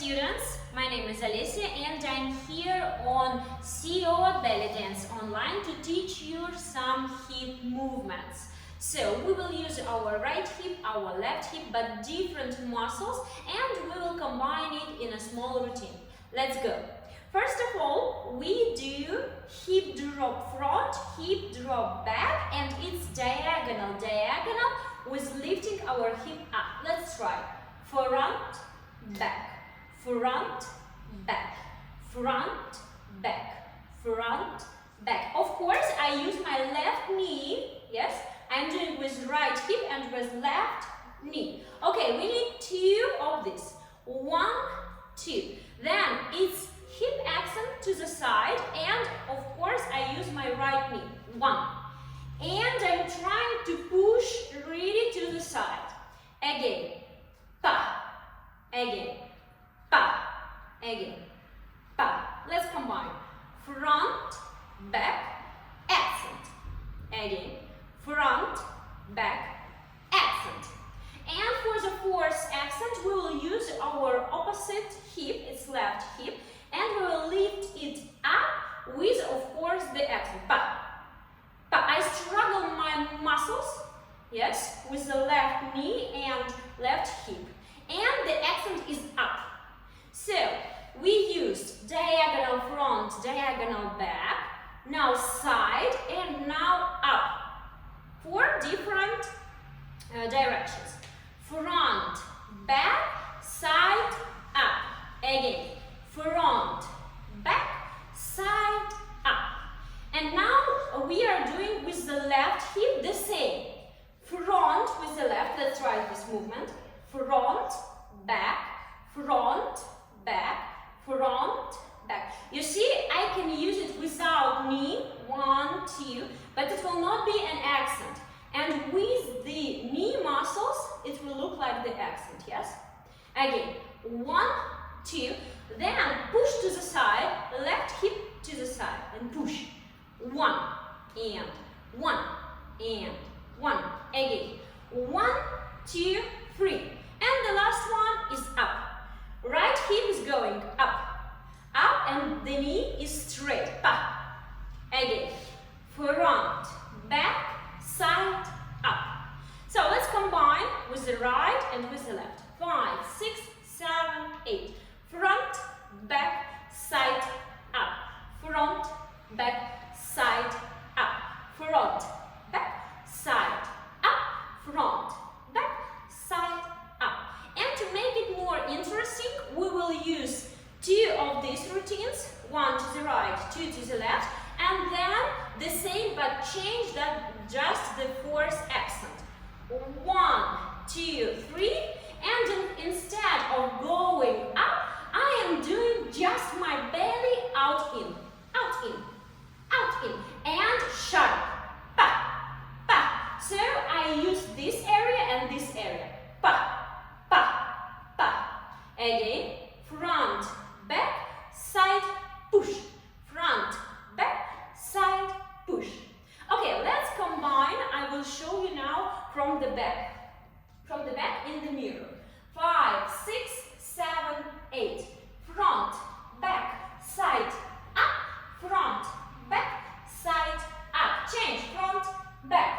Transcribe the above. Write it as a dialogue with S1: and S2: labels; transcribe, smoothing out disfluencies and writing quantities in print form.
S1: students, my name is Alesia and I'm here on SIOD Bellydance online to teach you some hip movements. So we will use our right hip, our left hip, but different muscles, and we will combine it in a small routine. Let's go. First of all, we do hip drop front, hip drop back, and it's diagonal with lifting our hip up. Let's try. Front, back, front, back, front, back, front, back. Of course, I use my left knee. Yes, I'm doing with right hip and with left knee. Okay, we need two of this. 1, 2. Then it's hip accent to the side, and of course, I use my right knee. 1. And I'm trying to push really to the side. Again. Pa. Again. Pa. Again. Pa. Let's combine. Front, back, accent. Again. Front, back, accent. And for the fourth accent, we will use our opposite hip, it's left hip, and we will lift it up with, of course, the accent. Pa. Pa. I struggle my muscles, yes, with the left knee and left hip. And the accent is up. So, we used diagonal front, diagonal back, now side, and now up. 4 different directions. Front, back, side, up. Again. Front, back, side, up. And now we are doing with the left hip the same. Front with the left, let's try this movement. Front, back, front, back, front, back. You see, I can use it without knee, 1, 2, but it will not be an accent. And with the knee muscles, it will look like the accent, yes? Again, 1, 2, then push to the side, left hip to the side, and push. 1, and 1, and 1. Again, 1, 2, 3. And the last one is up. Right hip is going up, and the knee is straight. Pa. Again, front, back, side, up. So let's combine with the right and with the left. 5, 6, 7, 8. Front, back, side, up. Front, back, side, up. Front, back, side, up. Front, back, side, up. And to make it more interesting, we will use 2 of these routines. 1 to the right, 2 to the left. And then the same, but change that just the 4th accent. 1, 2, 3. And instead of going up, I am doing just my belly out in, out in, out in, and sharp. Pa, pa. So I use this area and this area. Pa, pa, pa. Again, front, back, side, push. Front, back, side, push. Okay, let's combine. I will show you now from the back. From the back in the mirror. 5, 6, 7, 8. Front, back, side, up. Front, back, side, up. Change. Front, back.